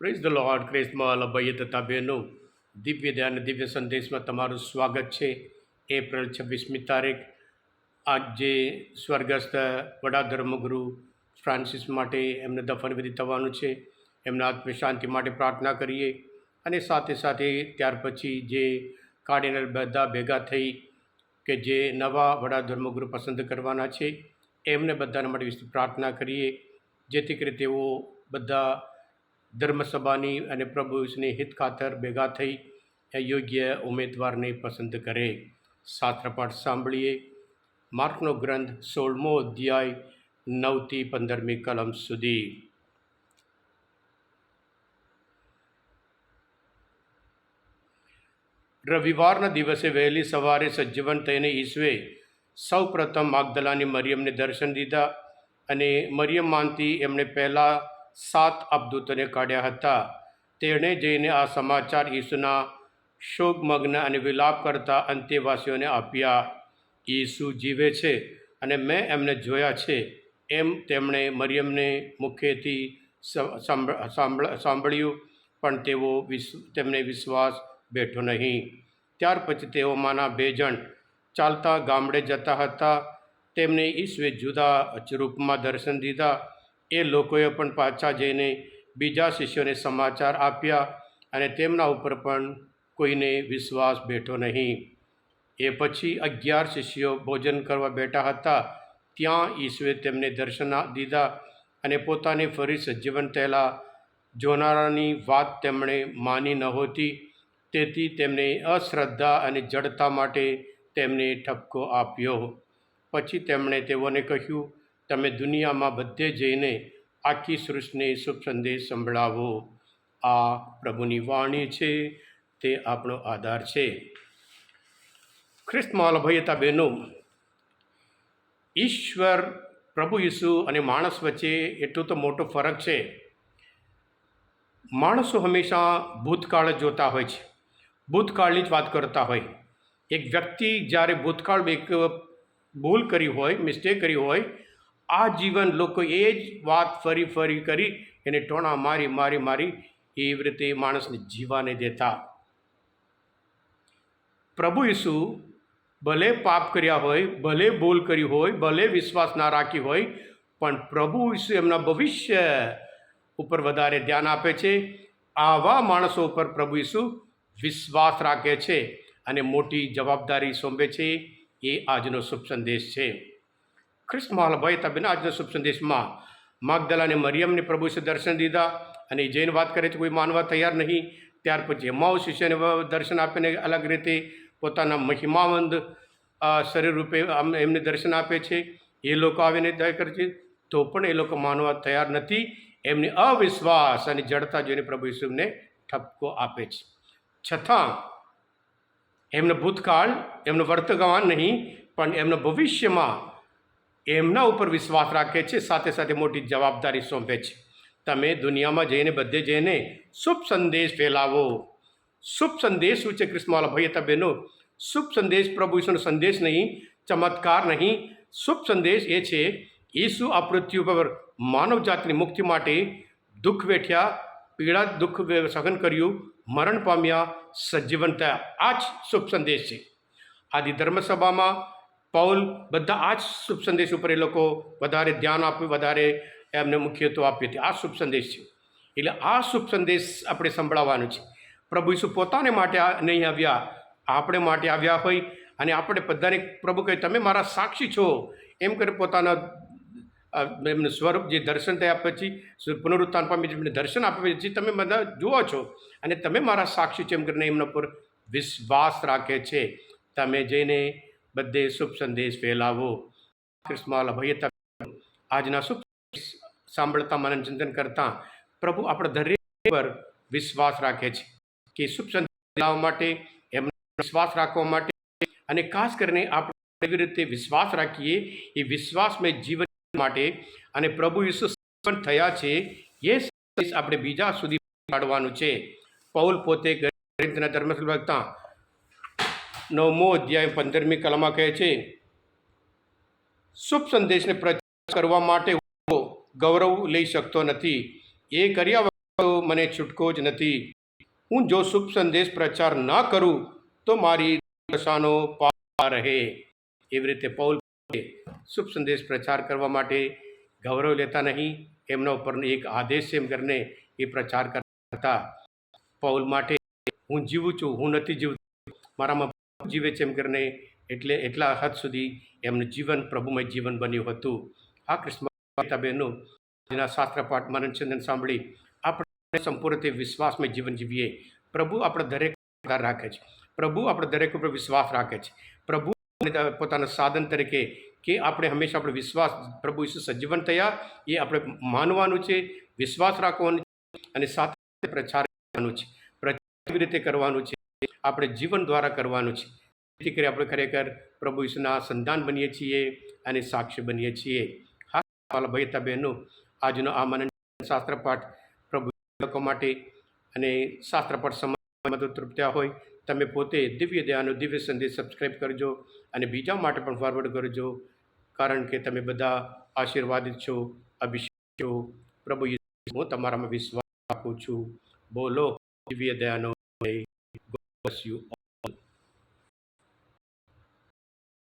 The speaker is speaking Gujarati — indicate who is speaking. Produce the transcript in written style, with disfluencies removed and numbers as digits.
Speaker 1: Praise the lord. ક્રિસ્મસ ભાઈ તથા બહેનો, દિવ્ય ધ્યાન દિવ્ય સંદેશમાં તમારું સ્વાગત છે. એપ્રિલ 26મી તારીખ આજે સ્વર્ગસ્થ વડા ધર્મગુરુ ફ્રાન્સિસ માટે એમને દફનવિધિ થવાનું છે. એમના આત્મ શાંતિ માટે પ્રાર્થના કરીએ અને સાથે સાથે ત્યાર પછી જે કાર્ડિનલ બધા ભેગા થઈ કે જે નવા વડા ધર્મગુરુ પસંદ કરવાના છે એમને બધાના માટે વિશે પ્રાર્થના કરીએ, જેથી કરી તેઓ બધા ધર્મસભાની અને પ્રભુ વિશેની હિત ખાતર ભેગા થઈ યોગ્ય ઉમેદવારને પસંદ કરે. શાસ્ત્રપાઠ સાંભળીએ. માર્કનો ગ્રંથ 16મો અધ્યાય 9થી 15મી કલમ સુધી. રવિવારના દિવસે વહેલી સવારે સજ્જવન થઈને ઈસુએ સૌ પ્રથમ માગદલાની મરિયમને દર્શન દીધા અને મરિયમમાંથી એમણે પહેલાં 7 અબદૂતોને કાઢ્યા હતા. તેણે જઈને આ સમાચાર ઈસુના શોકમગ્ન અને વિલાપ કરતા અંતેવાસીઓને આપ્યા. ઈસુ જીવે છે અને મેં એમને જોયા છે, એમ તેમણે મરિયમને મુખેથી સાંભળ્યું, પણ તેમને વિશ્વાસ બેઠો નહીં. ત્યાર પછી તેઓમાંના 2 જણ ચાલતા ગામડે જતા હતા. તેમને ઈસુએ જુદા રૂપમાં દર્શન દીધા. એ લોકોએ પણ પાછા જઈને બીજા શિષ્યોને સમાચાર આપ્યા અને તેમના ઉપર પણ કોઈને વિશ્વાસ બેઠો નહીં. એ પછી 11 શિષ્યો ભોજન કરવા બેઠા હતા. ત્યાં ઈસુએ તેમને દર્શન દીધા અને પોતાને ફરી સજીવન થયેલા જોનારાની વાત તેમણે માની નહોતી. તેથી તેમને અશ્રદ્ધા અને જડતા માટે તેમને ઠપકો આપ્યો. પછી તેમણે તેઓને કહ્યું, તમે દુનિયામાં બધે જઈને આખી સૃષ્ટિને શુભ સંદેશ સંભળાવો. આ પ્રભુની વાણી છે, તે આપણો આધાર છે. ખ્રિસ્તમાં ભાઈ હતા બહેનો, ઈશ્વર પ્રભુ ઈસુ અને માણસ વચ્ચે એટલો તો મોટો ફરક છે. માણસો હંમેશા ભૂતકાળ જોતા હોય છે, ભૂતકાળની જ વાત કરતા હોય. એક વ્યક્તિ જ્યારે ભૂતકાળ એક ભૂલ કરી હોય, મિસ્ટેક કરી હોય, આ જીવન લોકો એ જ વાત ફરી ફરી કરી એને ટોણા મારી એવી રીતે માણસને જીવાને દેતા. પ્રભુ ઈસુ ભલે પાપ કર્યા હોય, ભલે ભૂલ કરી હોય, ભલે વિશ્વાસ ના રાખી હોય, પણ પ્રભુ ઈસુ એમના ભવિષ્ય ઉપર વધારે ધ્યાન આપે છે. આવા માણસો ઉપર પ્રભુ ઈસુ વિશ્વાસ રાખે છે અને મોટી જવાબદારી સોંપે છે. એ આજનો શુભ સંદેશ છે. ખ્રિસ્તમાં ભાઈ તબેના આજના શુભ સંદેશમાં માગદલા અને મરિયમને પ્રભુ ઈસુ દર્શન દીધા અને જૈન વાત કરે છે કોઈ માનવા તૈયાર નહીં. ત્યાર પછી એમાઉસ શિષ્યને દર્શન આપીને અલગ રીતે પોતાના મહિમાવંત શરીર રૂપે એમને દર્શન આપે છે. એ લોકો આવીને દયા કરે છે, તો પણ એ લોકો માનવા તૈયાર નથી. એમની અવિશ્વાસ અને જડતા જોઈને પ્રભુ ઈસુને ઠપકો આપે છે. છતાં એમનો ભૂતકાળ, એમનો વર્તમાન નહીં, પણ એમના ભવિષ્યમાં એમના ઉપર વિશ્વાસ રાખે છે. સાથે સાથે મોટી જવાબદારી સોંપે છે. તમે દુનિયામાં જઈને બધે જઈને શુભ સંદેશ ફેલાવો. શુભ સંદેશ શું છે ખ્રિસ્તમાં ભાઈ હતા બહેનો? શુભ સંદેશ પ્રભુ ઈસુનો સંદેશ નહીં, ચમત્કાર નહીં. શુભ સંદેશ એ છે ઈસુ આ પૃથ્વી પર માનવ જાતિની મુક્તિ માટે દુઃખ વેઠ્યા, પીડા દુઃખ સહન કર્યું, મરણ પામ્યા, સજીવન થયા. આ જ શુભ સંદેશ છે. આદિ ધર્મસભામાં પૌલ બધા આ જ શુભ સંદેશ ઉપર એ લોકો વધારે ધ્યાન આપ્યું, વધારે એમને મુખ્યત્વ આપ્યું હતું. આ શુભ સંદેશ છે. એટલે આ શુભ સંદેશ આપણે સંભળાવવાનો છે. પ્રભુ ઈસુ પોતાને માટે નહીં આવ્યા, આપણે માટે આવ્યા હોય અને આપણે બધાને પ્રભુ કહે તમે મારા સાક્ષી છો એમ કરી પોતાના એમનું સ્વરૂપ જે દર્શન થયા પછી પુનરુત્થાન પામી જેમને દર્શન આપ્યા પછી તમે બધા જુઓ છો અને તમે મારા સાક્ષી છો એમ કરીને એમના પર વિશ્વાસ રાખે છે. તમે જઈને બધે શુભ સંદેશ ફેલાવો. ખ્રિસ્તમાં ભાઈ આજના શુભ સાંભળતા મનન ચિંતન કરતા પ્રભુ આપણા દરેક પર વિશ્વાસ રાખે છે કે શુભ સંદેશ લાવવા માટે, એમનો વિશ્વાસ રાખવા માટે, અને ખાસ કરીને આપણે એવી રીતે વિશ્વાસ રાખીએ એ વિશ્વાસમય જીવન માટે અને પ્રભુ ઈસુ પણ થયા છે એ સંદેશ આપણે બીજા સુધી પાડવાનું છે. પૌલ પોતે કોરિન્થના ધર્મસભા 9મો અધ્યાય 15મી કલમમાં કહે છે, શુભ સંદેશને પ્રચાર કરવા માટે હું ગૌરવ લઈ શકતો નથી. એ કર્યા મને છૂટકો જ નથી. હું જો શુભ સંદેશ પ્રચાર ન કરું તો મારી દશાનો પાર રહે. એવી રીતે પૌલ શુભ સંદેશ પ્રચાર કરવા માટે ગૌરવ લેતા નહીં, એમના ઉપર એક આદેશ એમ કરીને એ પ્રચાર કરતા. પૌલ માટે હું જીવું છું, હું નથી જીવતો, મારામાં જીવે છે એમ કરીને એટલે એટલા હદ સુધી એમનું જીવન પ્રભુમય જીવન બન્યું હતું. આ ક્રિસ્મસ બહેનો જેના શાસ્ત્ર પાઠ મનનચંદન સાંભળી આપણે સંપૂર્ણ તે વિશ્વાસમય જીવન જીવીએ. પ્રભુ આપણે દરેક આધાર રાખે છે, પ્રભુ આપણે દરેક ઉપર વિશ્વાસ રાખે છે. પ્રભુ પોતાના સાધન તરીકે કે આપણે હંમેશા આપણો વિશ્વાસ પ્રભુ ઈસુ સજીવન થયા એ આપણે માનવાનું છે, વિશ્વાસ રાખવાનું છે અને સાથે પ્રચાર કરવાનું છે. પ્રચાર કેવી રીતે કરવાનું છે? આપણે જીવન દ્વારા કરવાનું છે. જેથી કરી આપણે ખરેખર પ્રભુ ઈસુના સંતાન બનીએ છીએ અને સાક્ષી બનીએ છીએ. હા વાલા ભાઈ હતા બહેનો, આજનો આ મનન શાસ્ત્ર પાઠ પ્રભુ લોકો માટે અને શાસ્ત્ર પાઠ સમય મદદરૂપ થયા હોય. તમે પોતે દિવ્ય દયાનો દિવ્ય સંદેશ સબસ્ક્રાઈબ કરજો અને બીજા માટે પણ ફોરવર્ડ કરજો, કારણ કે તમે બધા આશીર્વાદિત છો, અભિષેક છો. પ્રભુ ઈસુ હું તમારામાં વિશ્વાસ રાખું છું. બોલો દિવ્ય દયાનો. God bless you all.